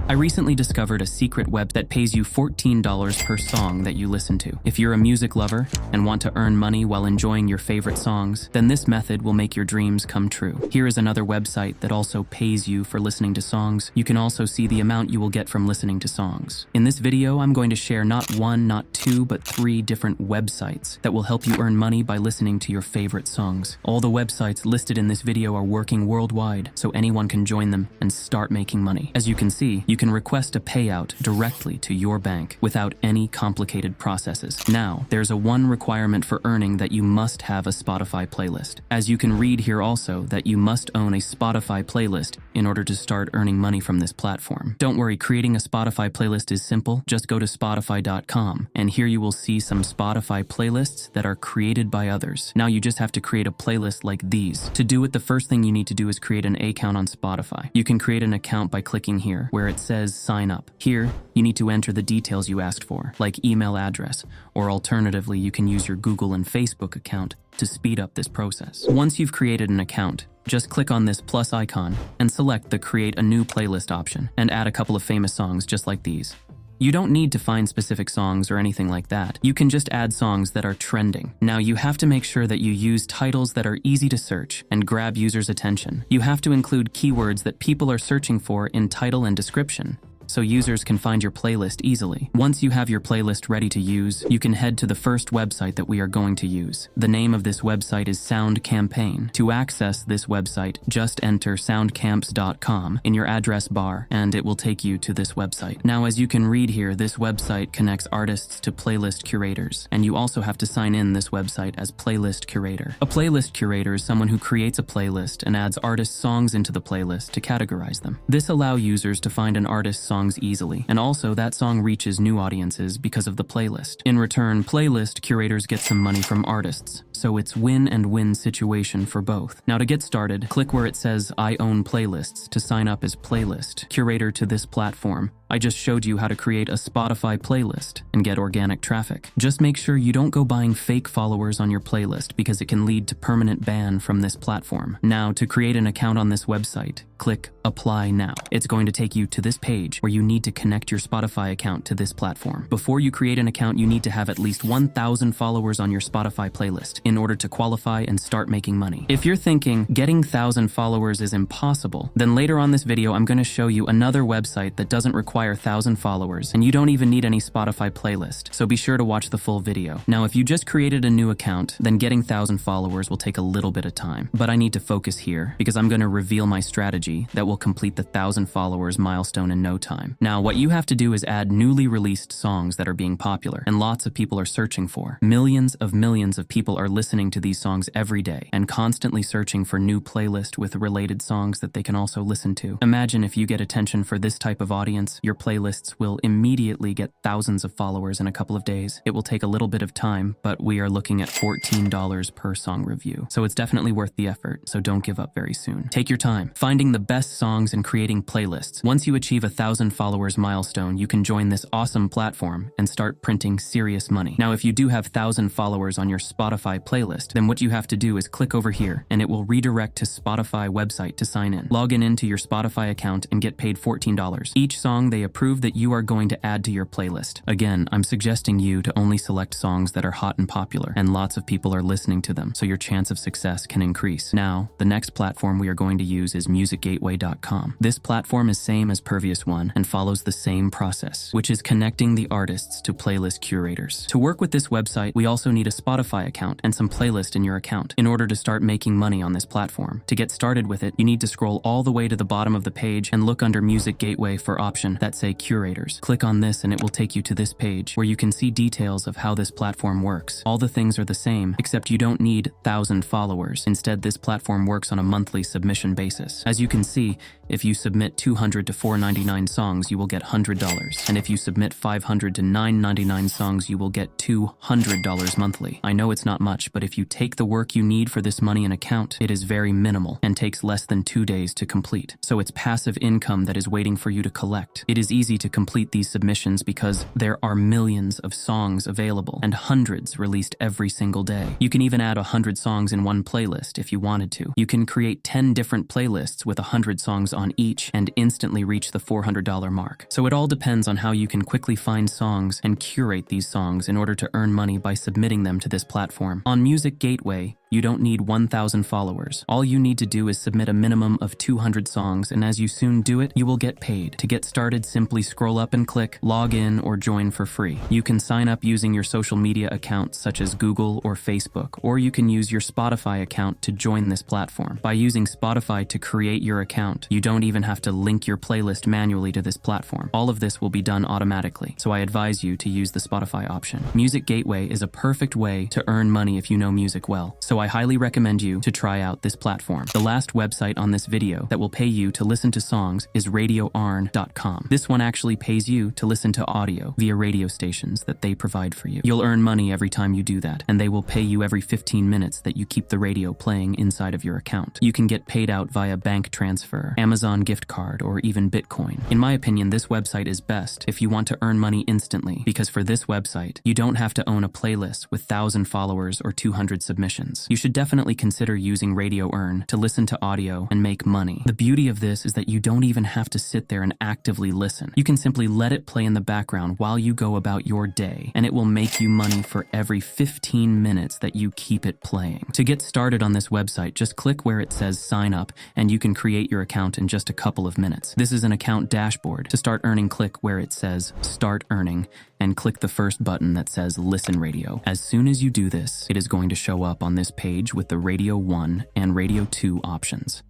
I recently discovered a secret web that pays you $14 per song that you listen to. If you're a music lover and want to earn money while enjoying your favorite songs, then this method will make your dreams come true. Here is another website that also pays you for listening to songs. You can also see the amount you will get from listening to songs. In this video, I'm going to share not one, not two, but 3 different websites that will help you earn money by listening to your favorite songs. All the websites listed in this video are working worldwide, so anyone can join them and start making money. As you can see, you can request a payout directly to your bank without any complicated processes. Now, there's one requirement for earning: that you must have a Spotify playlist. As you can read here also, that you must own a Spotify playlist in order to start earning money from this platform. Don't worry, creating a Spotify playlist is simple. Just go to spotify.com, and here you will see some Spotify playlists that are created by others. Now you just have to create a playlist like these. To do it, the first thing you need to do is create an account on Spotify. You can create an account by clicking here, where it says sign up. Here, you need to enter the details you asked for, like email address, or alternatively, you can use your Google and Facebook account to speed up this process. Once you've created an account, just click on this plus icon and select the Create a New Playlist option and add a couple of famous songs just like these. You don't need to find specific songs or anything like that. You can just add songs that are trending. Now you have to make sure that you use titles that are easy to search and grab users' attention. You have to include keywords that people are searching for in title and description, so users can find your playlist easily. Once you have your playlist ready to use, you can head to the first website that we are going to use. The name of this website is Sound Campaign. To access this website, just enter soundcamps.com in your address bar, and it will take you to this website. Now, as you can read here, this website connects artists to playlist curators, and you also have to sign in this website as playlist curator. A playlist curator is someone who creates a playlist and adds artist songs into the playlist to categorize them. This allows users to find an artist's songs easily, and also that song reaches new audiences because of the playlist. In return, playlist curators get some money from artists, so it's win and win situation for both. Now to get started, click where it says I own playlists to sign up as playlist curator to this platform. I just showed you how to create a Spotify playlist and get organic traffic. Just make sure you don't go buying fake followers on your playlist because it can lead to permanent ban from this platform. Now, to create an account on this website, click Apply Now. It's going to take you to this page where you need to connect your Spotify account to this platform. Before you create an account, you need to have at least 1,000 followers on your Spotify playlist in order to qualify and start making money. If you're thinking getting 1,000 followers is impossible, then later on this video, I'm going to show you another website that doesn't require 1,000 followers, and you don't even need any Spotify playlist, so be sure to watch the full video. Now, if you just created a new account, then getting 1,000 followers will take a little bit of time, but I need to focus here because I'm going to reveal my strategy that will complete the 1,000 followers milestone in no time. Now, what you have to do is add newly released songs that are being popular and lots of people are searching for. Millions of people are listening to these songs every day and constantly searching for new playlists with related songs that they can also listen to. Imagine if you get attention for this type of audience, your playlists will immediately get thousands of followers in a couple of days. It will take a little bit of time, but we are looking at $14 per song review. So it's definitely worth the effort, so don't give up very soon. Take your time, finding the best songs and creating playlists. Once you achieve 1,000 followers milestone, you can join this awesome platform and start printing serious money. Now, if you do have 1,000 followers on your Spotify playlist, then what you have to do is click over here and it will redirect to Spotify website to sign in. Log in into your Spotify account and get paid $14. Each song they approve that you are going to add to your playlist. Again, I'm suggesting you to only select songs that are hot and popular and lots of people are listening to them, so your chance of success can increase. Now, the next platform we are going to use is musicgateway.com. This platform is same as previous one and follows the same process, which is connecting the artists to playlist curators. To work with this website, we also need a Spotify account and some playlist in your account in order to start making money on this platform. To get started with it, you need to scroll all the way to the bottom of the page and look under Music Gateway for option that say curators. Click on this and it will take you to this page where you can see details of how this platform works. All the things are the same, except you don't need 1,000 followers. Instead, this platform works on a monthly submission basis. As you can see, if you submit 200 to 499 songs, you will get $100. And if you submit 500 to 999 songs, you will get $200 monthly. I know it's not much, but if you take the work you need for this money in account, it is very minimal and takes less than 2 days to complete. So it's passive income that is waiting for you to collect. It It is easy to complete these submissions because there are millions of songs available and hundreds released every single day. You can even add 100 songs in one playlist if you wanted to. You can create 10 different playlists with 100 songs on each and instantly reach the $400 mark. So it all depends on how you can quickly find songs and curate these songs in order to earn money by submitting them to this platform. On Music Gateway, you don't need 1,000 followers. All you need to do is submit a minimum of 200 songs, and as you soon do it, you will get paid. To get started, simply scroll up and click log in or join for free. You can sign up using your social media accounts such as Google or Facebook, or you can use your Spotify account to join this platform. By using Spotify to create your account, you don't even have to link your playlist manually to this platform. All of this will be done automatically, so I advise you to use the Spotify option. Music Gateway is a perfect way to earn money if you know music well, so I highly recommend you to try out this platform. The last website on this video that will pay you to listen to songs is radioarn.com. This one actually pays you to listen to audio via radio stations that they provide for you. You'll earn money every time you do that, and they will pay you every 15 minutes that you keep the radio playing inside of your account. You can get paid out via bank transfer, Amazon gift card, or even Bitcoin. In my opinion, this website is best if you want to earn money instantly, because for this website, you don't have to own a playlist with 1,000 followers or 200 submissions. You should definitely consider using Radio Earn to listen to audio and make money. The beauty of this is that you don't even have to sit there and actively listen. You can simply let it play in the background while you go about your day, and it will make you money for every 15 minutes that you keep it playing. To get started on this website, just click where it says sign up, and you can create your account in just a couple of minutes. This is an account dashboard. To start earning, click where it says start earning, and click the first button that says Listen Radio. As soon as you do this, it is going to show up on this page with the Radio 1 and Radio 2 options.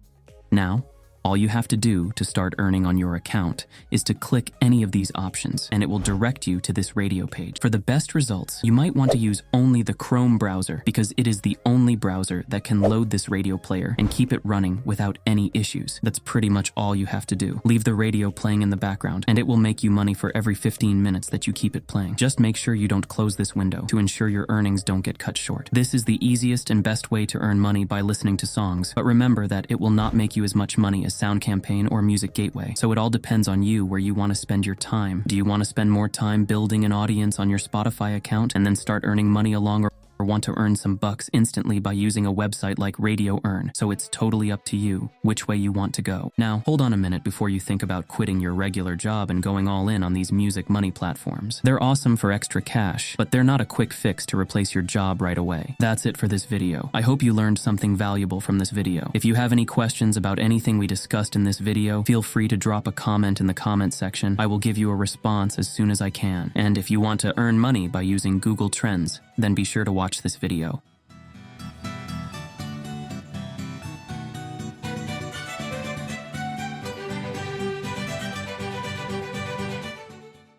Now, all you have to do to start earning on your account is to click any of these options, and it will direct you to this radio page. For the best results, you might want to use only the Chrome browser because it is the only browser that can load this radio player and keep it running without any issues. That's pretty much all you have to do. Leave the radio playing in the background, and it will make you money for every 15 minutes that you keep it playing. Just make sure you don't close this window to ensure your earnings don't get cut short. This is the easiest and best way to earn money by listening to songs, but remember that it will not make you as much money as Sound Campaign or Music Gateway, so it all depends on you where you want to spend your time. Do you want to spend more time building an audience on your Spotify account and then start earning money along, or want to earn some bucks instantly by using a website like Radio Earn? So it's totally up to you which way you want to go. Now, hold on a minute before you think about quitting your regular job and going all in on these music money platforms. They're awesome for extra cash, but they're not a quick fix to replace your job right away. That's it for this video. I hope you learned something valuable from this video. If you have any questions about anything we discussed in this video, feel free to drop a comment in the comment section. I will give you a response as soon as I can. And if you want to earn money by using Google Trends, then be sure to watch this video.